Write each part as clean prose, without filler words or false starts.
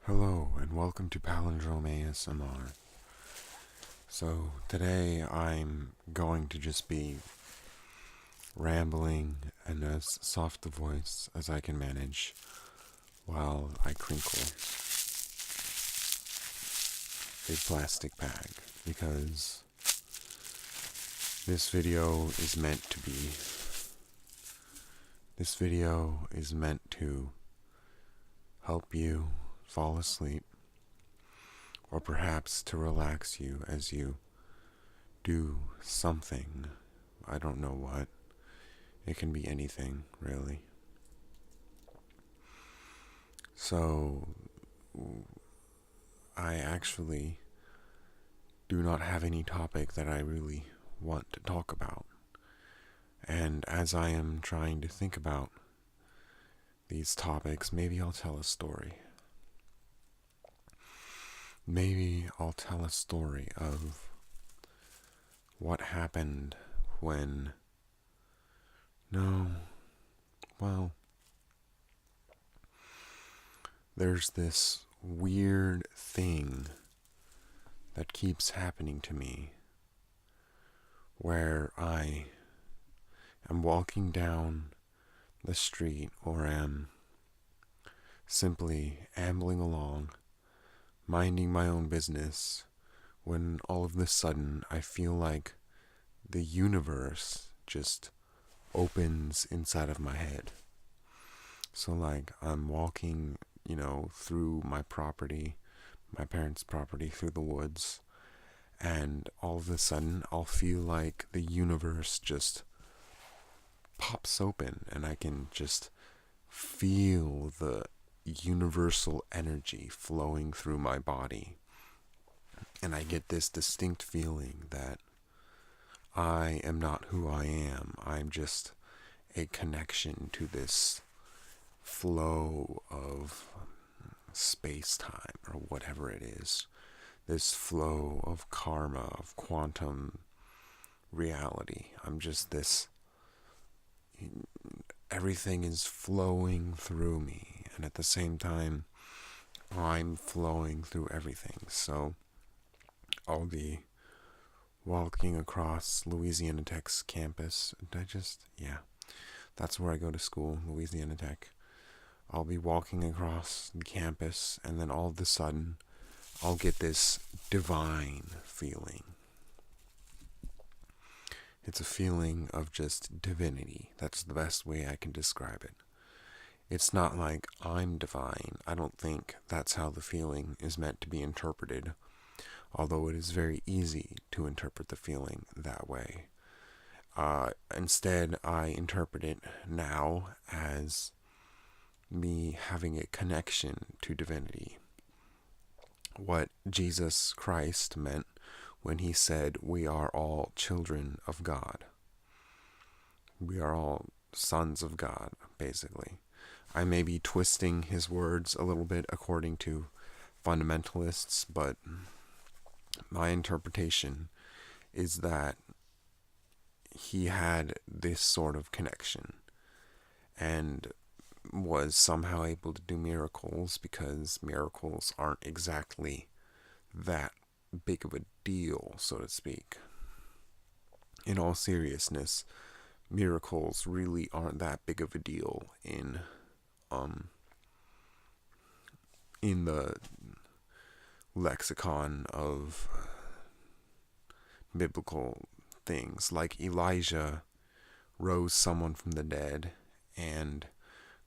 Hello and welcome to Palindrome ASMR. So today I'm going to just be rambling in as soft a voice as I can manage while I crinkle a plastic bag, because this video is meant to help you fall asleep, or perhaps to relax you as you do something. I don't know what. It can be anything, really. So, I actually do not have any topic that I really want to talk about. And as I am trying to think about these topics, maybe I'll tell a story. Maybe I'll tell a story of what happened when... No, well, there's this weird thing that keeps happening to me where I am walking down the street or am simply ambling along, minding my own business, when all of a sudden I feel like the universe just opens inside of my head. So like I'm walking, through my property, my parents' property, through the woods, and all of a sudden I'll feel like the universe just pops open and I can just feel the universal energy flowing through my body. And I get this distinct feeling that I am not who I am. I'm just a connection to this flow of space-time, or whatever it is. This flow of karma, of quantum reality. I'm just this... Everything is flowing through me, and at the same time, I'm flowing through everything. So I'll be walking across Louisiana Tech's campus. That's where I go to school, Louisiana Tech. I'll be walking across the campus, and then all of a sudden, I'll get this divine feeling. It's a feeling of just divinity. That's the best way I can describe it. It's not like I'm divine. I don't think that's how the feeling is meant to be interpreted, although it is very easy to interpret the feeling that way. Instead, I interpret it now as me having a connection to divinity. What Jesus Christ meant when he said we are all children of God. We are all sons of God, basically. I may be twisting his words a little bit according to fundamentalists, but my interpretation is that he had this sort of connection and was somehow able to do miracles, because miracles aren't exactly that big of a deal, so to speak. In all seriousness, miracles really aren't that big of a deal in the lexicon of biblical things. Like Elijah rose someone from the dead and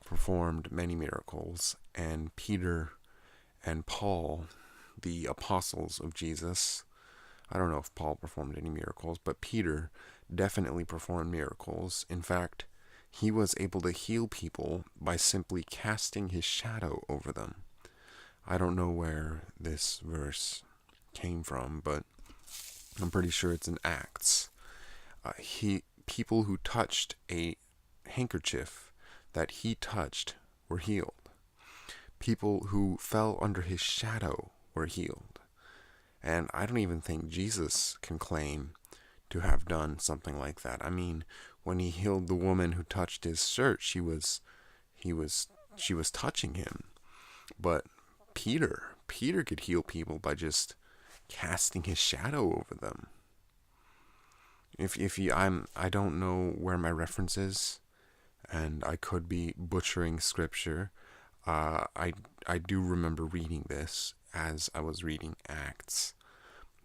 performed many miracles, and Peter and Paul, the apostles of Jesus, I don't know if Paul performed any miracles, but Peter definitely performed miracles. In fact, he was able to heal people by simply casting his shadow over them. I don't know where this verse came from, but I'm pretty sure it's in Acts. People who touched a handkerchief that he touched were healed. People who fell under his shadow were healed. And I don't even think Jesus can claim to have done something like that. I mean, when he healed the woman who touched his shirt, she was touching him. But Peter. Peter could heal people by just casting his shadow over them. If you, I don't know where my reference is, and I could be butchering scripture. I do remember reading this as I was reading Acts,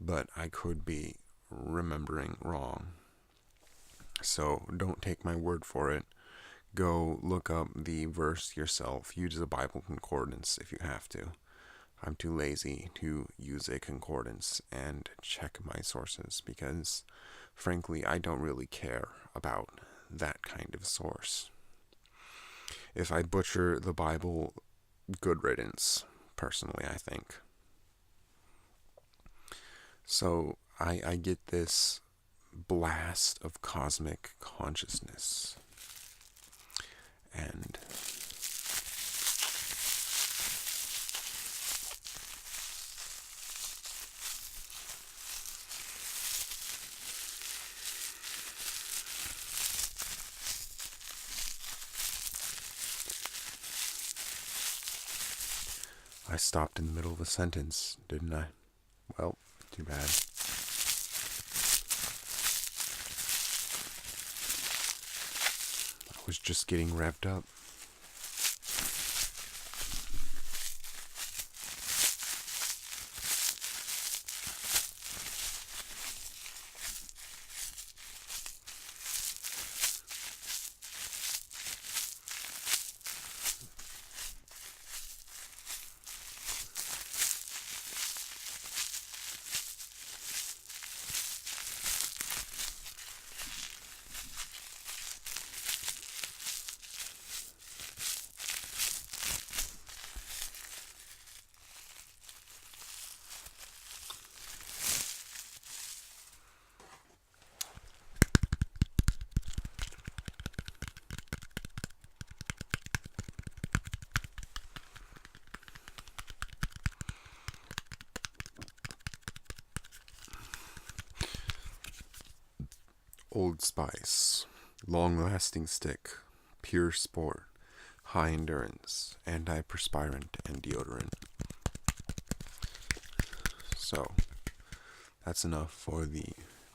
but I could be remembering wrong. So don't take my word for it. Go look up the verse yourself. Use a Bible concordance if you have to. I'm too lazy to use a concordance and check my sources because, frankly, I don't really care about that kind of source. If I butcher the Bible, good riddance, personally, I think. So I get this blast of cosmic consciousness. And I stopped in the middle of a sentence, didn't I? Well, too bad. I was just getting revved up. Old Spice, long-lasting stick, pure sport, high endurance, antiperspirant, and deodorant. So, that's enough for the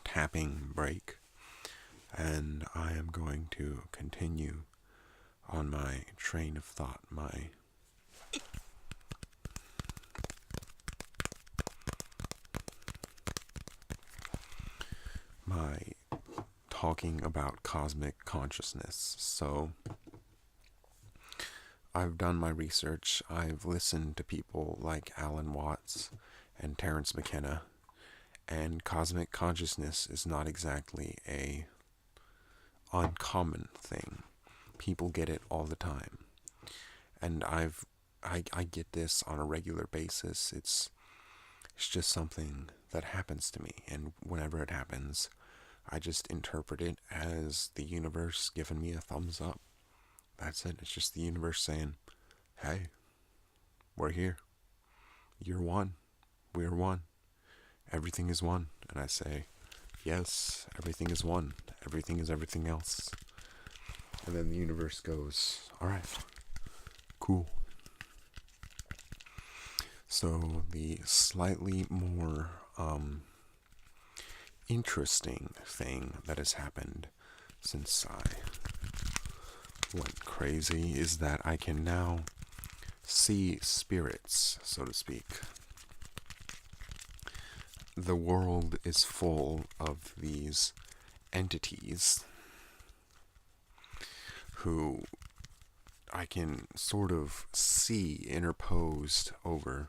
tapping break, and I am going to continue on my train of thought, my talking about cosmic consciousness. So I've done my research. I've listened to people like Alan Watts and Terence McKenna, and cosmic consciousness is not exactly a uncommon thing. People get it all the time, and I get this on a regular basis. It's just something that happens to me, and whenever it happens, I just interpret it as the universe giving me a thumbs up. That's it. It's just the universe saying, hey, we're here. You're one. We're one. Everything is one. And I say, yes, everything is one. Everything is everything else. And then the universe goes, all right, cool. So the slightly more interesting thing that has happened since I went crazy is that I can now see spirits, so to speak. The world is full of these entities who I can sort of see interposed over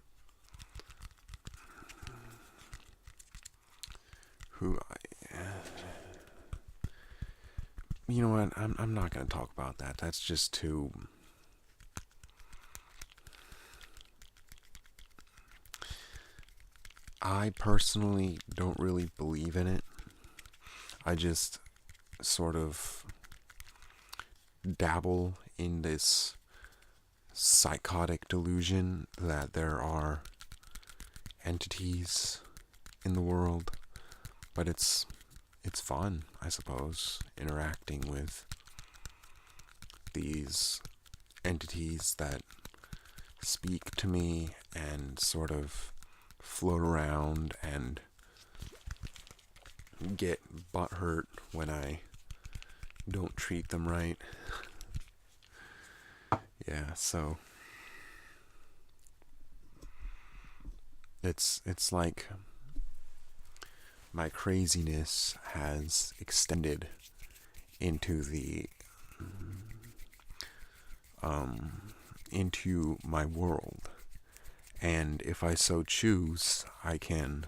you know what, I'm not going to talk about that. That's just too... I personally don't really believe in it. I just sort of dabble in this psychotic delusion that there are entities in the world, but it's fun, I suppose, interacting with these entities that speak to me and sort of float around and get butthurt when I don't treat them right. Yeah, so it's like my craziness has extended into the into my world, and if I so choose, I can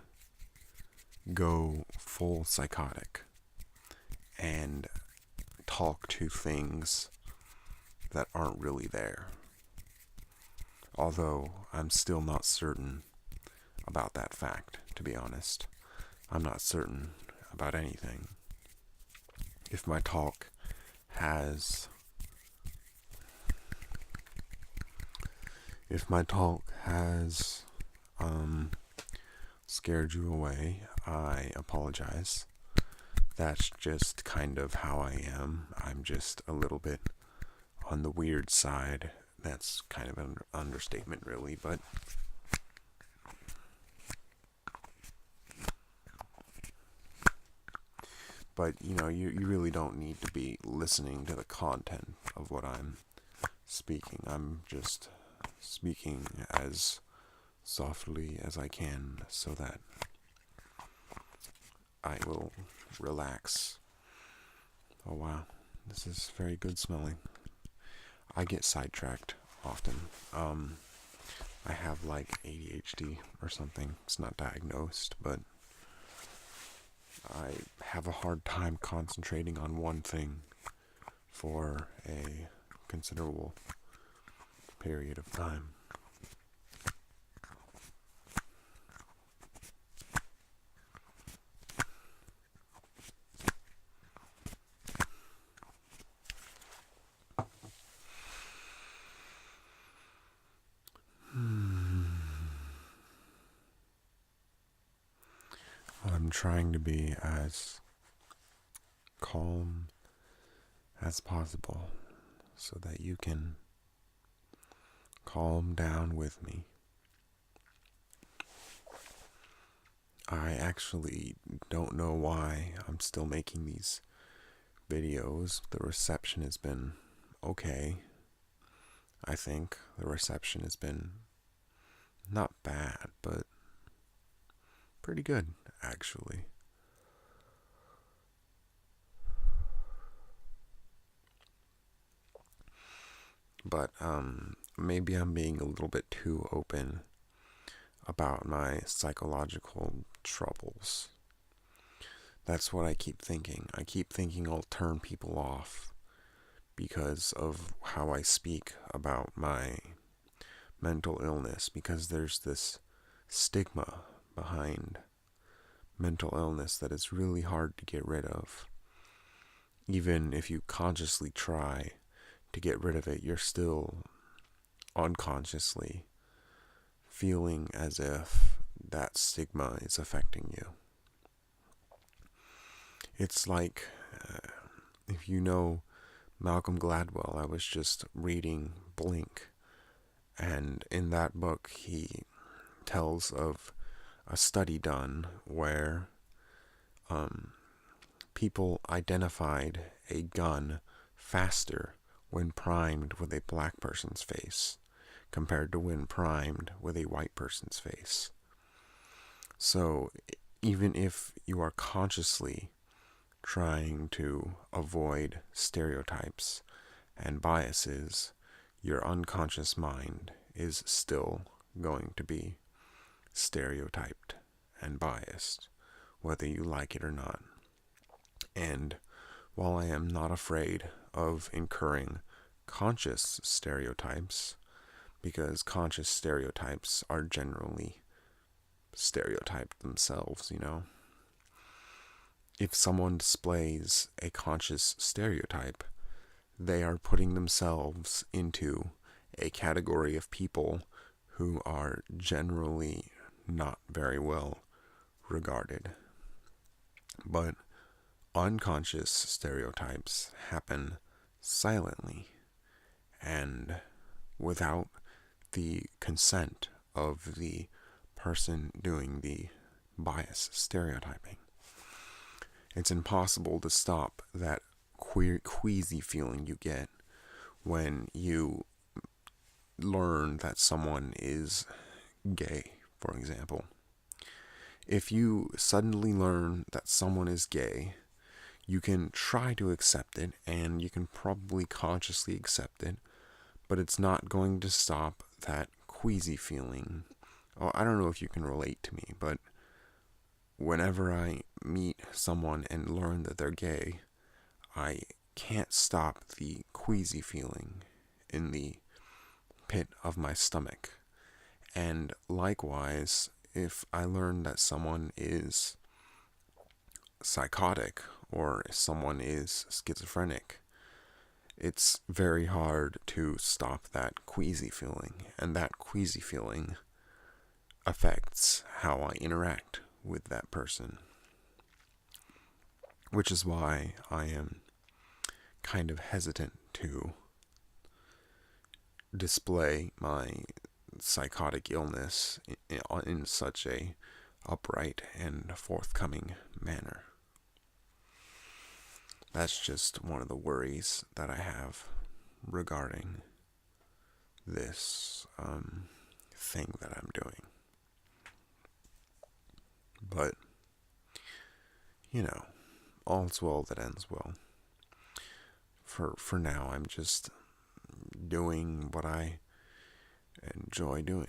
go full psychotic and talk to things that aren't really there. Although I'm still not certain about that fact, to be honest. I'm not certain about anything. If my talk has scared you away, I apologize. That's just kind of how I am. I'm just a little bit on the weird side. That's kind of an understatement, really, but you really don't need to be listening to the content of what I'm speaking. I'm just speaking as softly as I can so that I will relax. Oh wow, this is very good smelling. I get sidetracked often. I have like ADHD or something. It's not diagnosed, but I have a hard time concentrating on one thing for a considerable period of time. I'm trying to be as calm as possible so that you can calm down with me. I actually don't know why I'm still making these videos. The reception has been okay. I think the reception has been not bad, but pretty good, actually. But maybe I'm being a little bit too open about my psychological troubles. That's what I keep thinking. I keep thinking I'll turn people off because of how I speak about my mental illness, because there's this stigma behind mental illness that is really hard to get rid of. Even if you consciously try to get rid of it, you're still unconsciously feeling as if that stigma is affecting you. It's like, if you know Malcolm Gladwell, I was just reading Blink, and in that book he tells of a study done where people identified a gun faster when primed with a black person's face compared to when primed with a white person's face. So even if you are consciously trying to avoid stereotypes and biases, your unconscious mind is still going to be stereotyped and biased, whether you like it or not. And while I am not afraid of incurring conscious stereotypes, because conscious stereotypes are generally stereotyped themselves, If someone displays a conscious stereotype, they are putting themselves into a category of people who are generally not very well regarded. But unconscious stereotypes happen silently and without the consent of the person doing the bias stereotyping. It's impossible to stop that queasy feeling you get when you learn that someone is gay, for example. If you suddenly learn that someone is gay, you can try to accept it, and you can probably consciously accept it, but it's not going to stop that queasy feeling. Oh, I don't know if you can relate to me, but whenever I meet someone and learn that they're gay, I can't stop the queasy feeling in the pit of my stomach. And likewise, if I learn that someone is psychotic or someone is schizophrenic, it's very hard to stop that queasy feeling. And that queasy feeling affects how I interact with that person. Which is why I am kind of hesitant to display my psychotic illness in such a upright and forthcoming manner. That's just one of the worries that I have regarding this thing that I'm doing. But, all's well that ends well. For now, I'm just doing what I enjoy doing.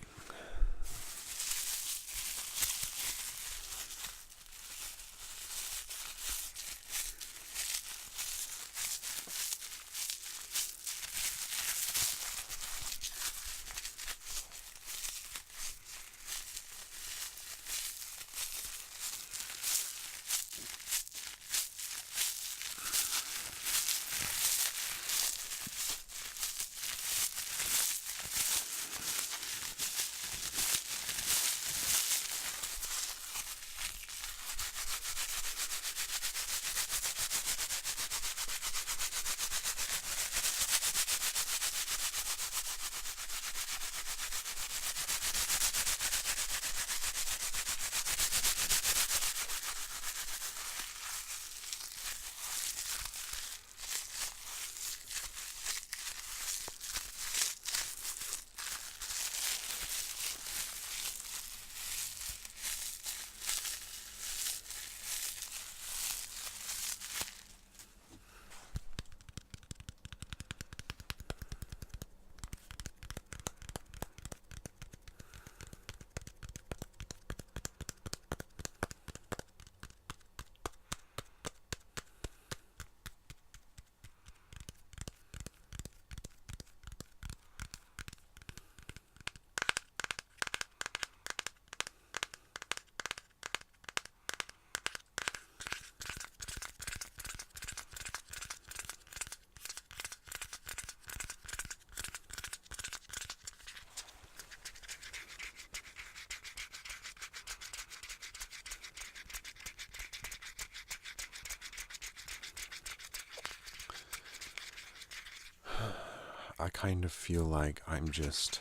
I kind of feel like I'm just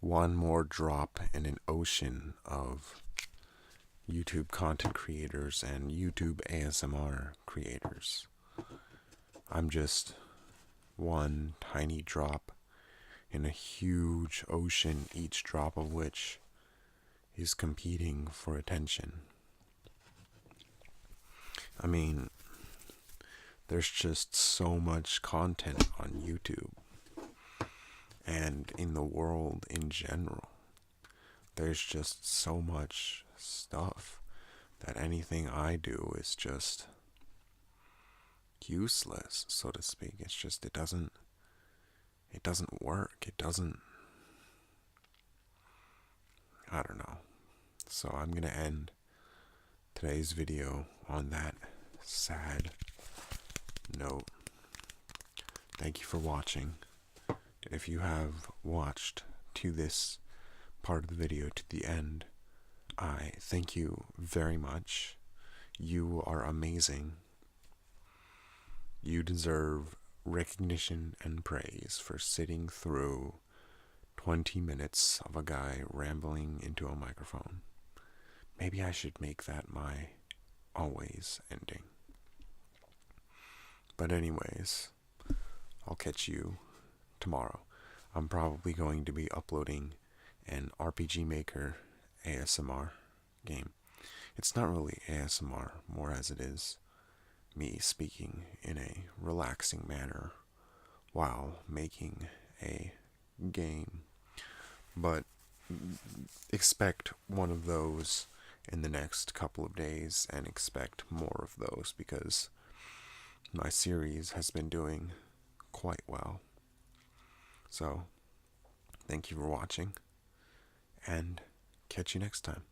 one more drop in an ocean of YouTube content creators and YouTube ASMR creators. I'm just one tiny drop in a huge ocean, each drop of which is competing for attention. I mean, there's just so much content on YouTube and in the world in general. There's just so much stuff that anything I do is just useless, so to speak. It's just, it doesn't work. I don't know. So I'm gonna end today's video on that sad note. Thank you for watching. If you have watched to this part of the video to the end, I thank you very much. You are amazing. You deserve recognition and praise for sitting through 20 minutes of a guy rambling into a microphone. Maybe I should make that my always ending. But anyways, I'll catch you tomorrow. I'm probably going to be uploading an RPG Maker ASMR game. It's not really ASMR, more as it is me speaking in a relaxing manner while making a game. But expect one of those in the next couple of days, and expect more of those because my series has been doing quite well. So, thank you for watching, and catch you next time.